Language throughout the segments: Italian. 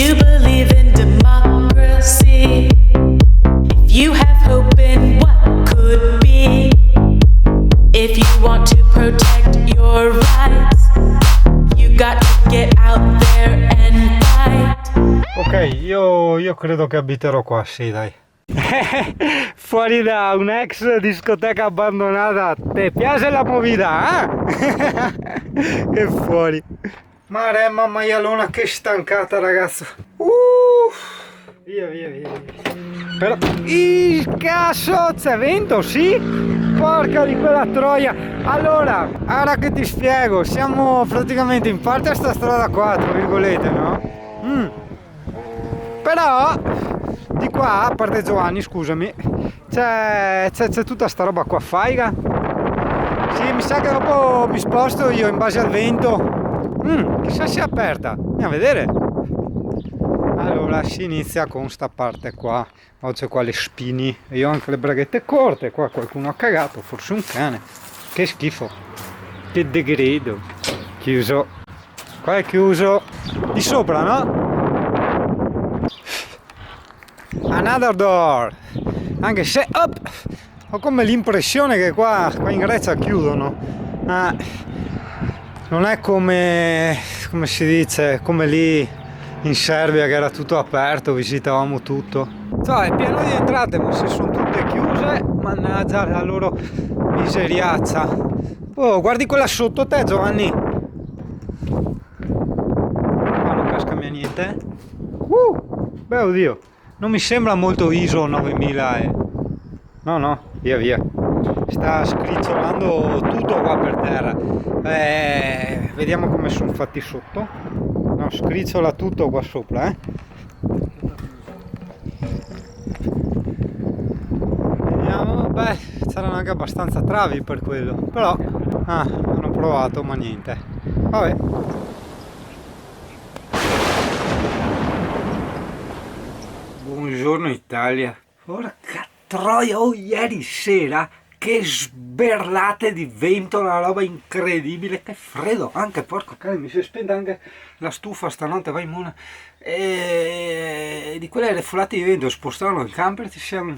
you believe in democracy, if you have hope in what could be, if you want to protect your rights, you got to get out there and fight. Ok, io credo che abiterò qua, sì dai. Fuori da un'ex discoteca abbandonata, te piace la movida, eh? E fuori. Maremma maialona, che stancata ragazzo. Via. Però il cazzo, c'è vento, sì? Porca di quella troia. Allora, ora che ti spiego, siamo praticamente in parte a sta strada qua, tra virgolette, no? Però di qua, a parte Giovanni, scusami, c'è tutta sta roba qua, faiga. Sì, mi sa che dopo mi sposto io in base al vento. Chissà se è aperta, andiamo a vedere. Allora si inizia con sta parte qua. Oggi c'è qua le spini e io ho anche le braghette corte. Qua qualcuno ha cagato, forse un cane. Che schifo, che degrado. Chiuso, qua è chiuso. Di sopra, no? Another door. Anche se ho come l'impressione che qua in Grecia chiudono. Non è come si dice, come lì in Serbia che era tutto aperto, visitavamo tutto. Cioè è pieno di entrate, ma se sono tutte chiuse, mannaggia la loro miseriazza. Oh, guardi quella sotto te, Giovanni. Ma non cascami a niente. Beh, oddio. Non mi sembra molto ISO 9000 No, via. Sta scricciolando tutto qua per terra. Vediamo come sono fatti sotto. No, scricciola tutto qua sopra, Vediamo, beh, c'erano anche abbastanza travi per quello. Però, hanno provato, ma niente. Vabbè. Buongiorno Italia. Porca troia, ieri sera che sberlate di vento, una roba incredibile, che freddo, anche porco cane, mi si è spenta anche la stufa stanotte, vai mona. E di quelle folate di vento spostavano il camper, ci siamo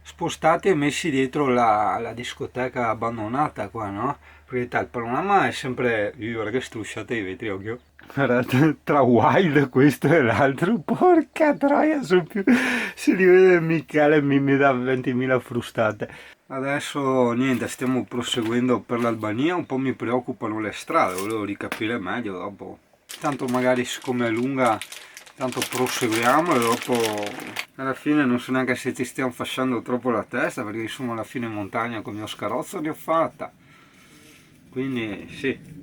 spostati e messi dietro la discoteca abbandonata qua, no? Perché il panorama è sempre, che strusciate i vetri, occhio. Tra Wild questo e l'altro, porca troia, si rivede Michele mi dà 20.000 frustate. Adesso niente, stiamo proseguendo per l'Albania, un po' mi preoccupano le strade, volevo ricapire meglio dopo. Tanto magari siccome è lunga, tanto proseguiamo e dopo alla fine non so neanche se ci stiamo fasciando troppo la testa, perché insomma alla fine in montagna con il mio scarrozzo ne ho fatta. Quindi sì.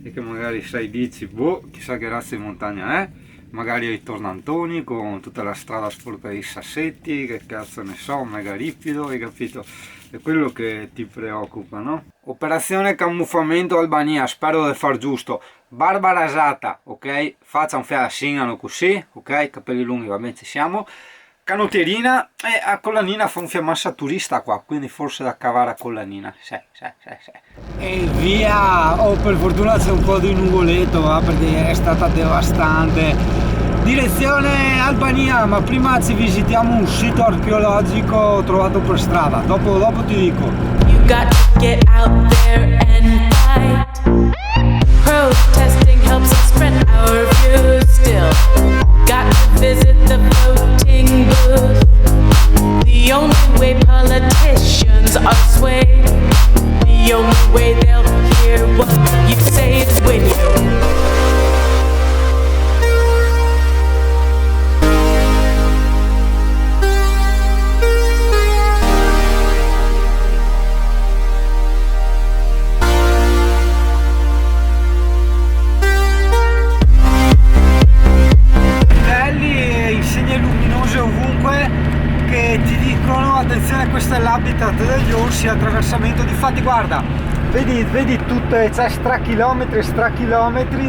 E che magari sai dici, chissà che razza di montagna è, magari ai tornantoni con tutta la strada sporca di sassetti, che cazzo ne so, mega ripido, hai capito? È quello che ti preoccupa, no? Operazione camuffamento Albania, spero di far giusto. Barba rasata, ok? Faccia un fiato singano così, ok? Capelli lunghi, va bene, ci siamo. Canotierina e a collanina fa un fiammassa turista qua, quindi forse da cavare a collanina, sì. E via! Per fortuna c'è un po' di nuvoletto, perché è stata devastante. Direzione Albania, ma prima ci visitiamo un sito archeologico trovato per strada, dopo ti dico. You got to get out there and fight. Protesting helps us spread our views still. Got to visit the voting booth. The only way politicians are swayed, the only way they'll hear what you say is when you questo è l'habitat degli orsi, attraversamento, difatti guarda, vedi tutte, c'è strachilometri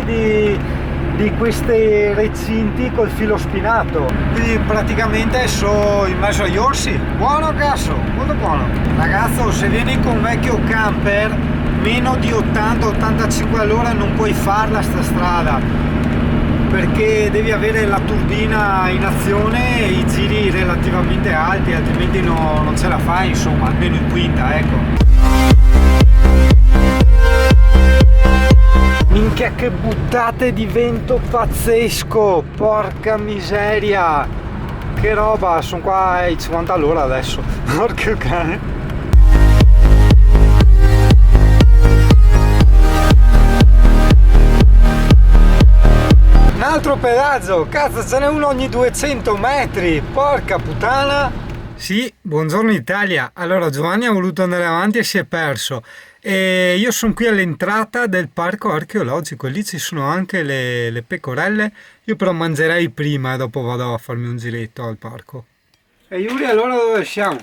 di questi recinti col filo spinato, quindi praticamente sono in mezzo agli orsi. Buono cazzo, molto buono ragazzo. Se vieni con un vecchio camper meno di 80-85 all'ora non puoi farla sta strada, perché devi avere la turbina in azione e i giri relativamente alti, altrimenti non ce la fai, insomma, almeno in quinta, ecco. Minchia, che buttate di vento pazzesco, porca miseria, che roba, sono qua ai 50 all'ora adesso, porca cane. Un altro pedaggio, cazzo, ce n'è uno ogni 200 metri, porca puttana. Sì, buongiorno Italia. Allora, Giovanni ha voluto andare avanti e si è perso. E io sono qui all'entrata del parco archeologico e lì ci sono anche le pecorelle. Io però mangerei prima e dopo vado a farmi un giretto al parco. E Yuri, allora dove siamo?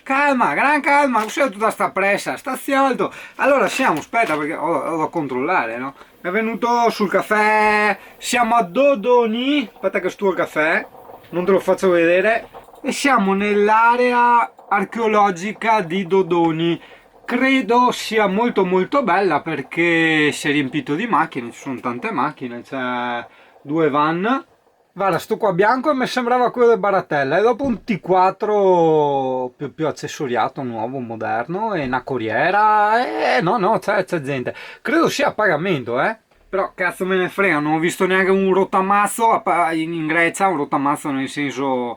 Calma, gran calma, non sei tutta sta pressa, sta alto. Allora siamo, aspetta perché ho da controllare, no? È venuto sul caffè, siamo a Dodoni, aspetta che sto il caffè, non te lo faccio vedere. E siamo nell'area archeologica di Dodoni. Credo sia molto molto bella perché si è riempito di macchine, ci sono tante macchine, c'è 2 van. Guarda, sto qua bianco e mi sembrava quello del Baratella e dopo un T4 più accessoriato, nuovo, moderno e una corriera e no, c'è gente. Credo sia a pagamento, però cazzo me ne frega, non ho visto neanche un rotamazzo in Grecia, un rotamazzo nel senso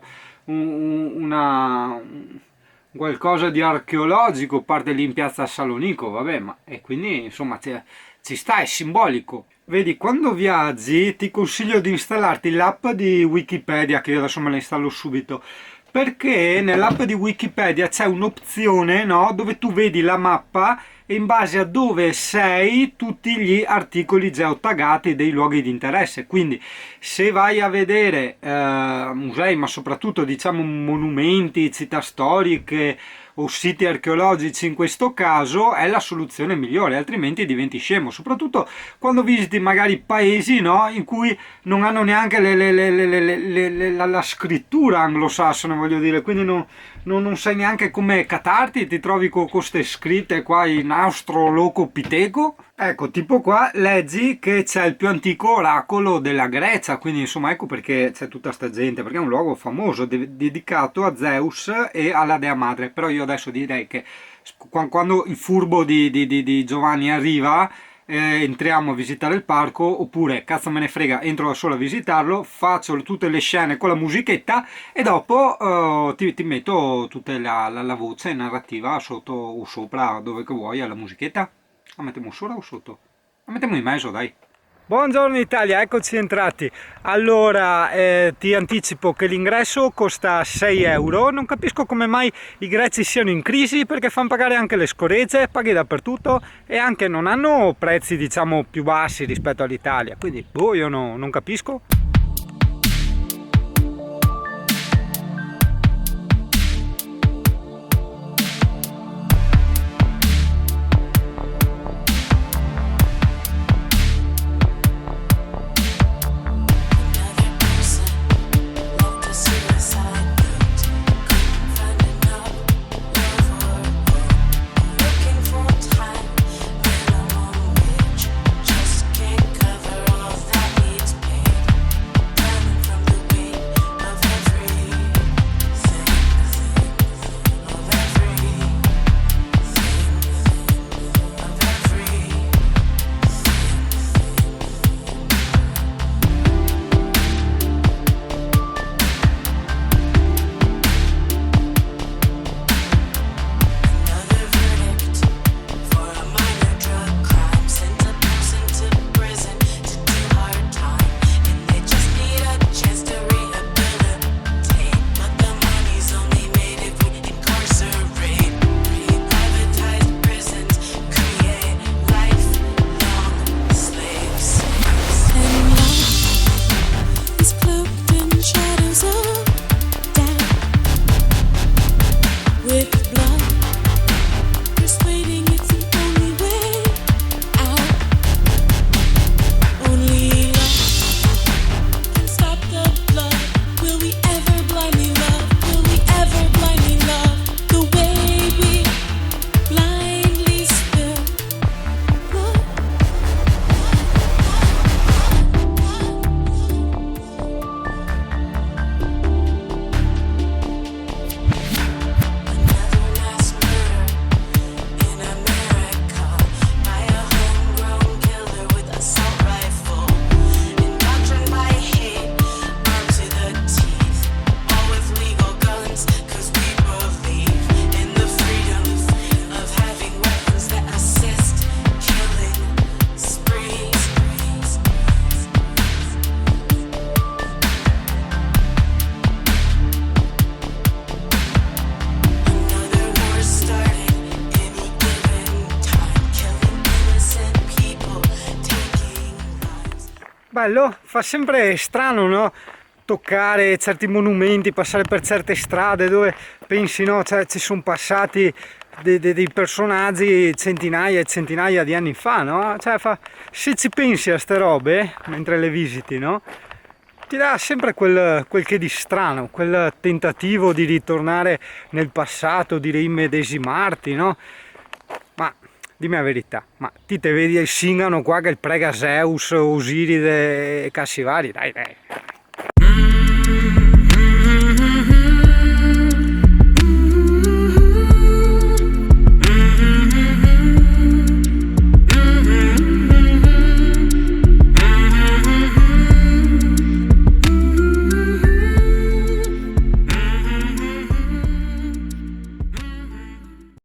qualcosa di archeologico, a parte lì in piazza Salonico, vabbè, ma e quindi insomma ci sta, è simbolico. Vedi, quando viaggi ti consiglio di installarti l'app di Wikipedia, che io adesso me la installo subito, perché nell'app di Wikipedia c'è un'opzione, no, dove tu vedi la mappa e in base a dove sei tutti gli articoli geotaggati dei luoghi di interesse. Quindi se vai a vedere musei, ma soprattutto diciamo monumenti, città storiche o siti archeologici, in questo caso è la soluzione migliore, altrimenti diventi scemo, soprattutto quando visiti magari paesi, no, in cui non hanno neanche la scrittura anglosassone, voglio dire, quindi non sai neanche come catarti, ti trovi con queste scritte qua in australopiteco. Ecco, tipo qua leggi che c'è il più antico oracolo della Grecia, quindi insomma ecco perché c'è tutta sta gente, perché è un luogo famoso dedicato a Zeus e alla Dea Madre. Però io adesso direi che quando il furbo di Giovanni arriva, entriamo a visitare il parco, oppure cazzo me ne frega, entro da solo a visitarlo, faccio tutte le scene con la musichetta e dopo ti metto tutta la voce narrativa sotto o sopra, dove che vuoi, alla musichetta. La mettiamo sopra o sotto? La mettiamo in mezzo, dai. Buongiorno Italia, eccoci entrati. Allora, ti anticipo che l'ingresso costa 6 euro. Non capisco come mai i greci siano in crisi, perché fanno pagare anche le scoregge, paghi dappertutto e anche non hanno prezzi diciamo più bassi rispetto all'Italia. Quindi, boh, io non capisco. bello, fa sempre strano, no? Toccare certi monumenti, passare per certe strade dove pensi, no, cioè, ci sono passati dei personaggi centinaia e centinaia di anni fa, no? Cioè, se ci pensi a ste robe mentre le visiti, no? Ti dà sempre quel che di strano, quel tentativo di ritornare nel passato, di rimmedesimarti, no? Ma dimmi la verità, ma ti te vedi il Singano qua che prega Zeus, Osiride e Cassivari? Dai, dai.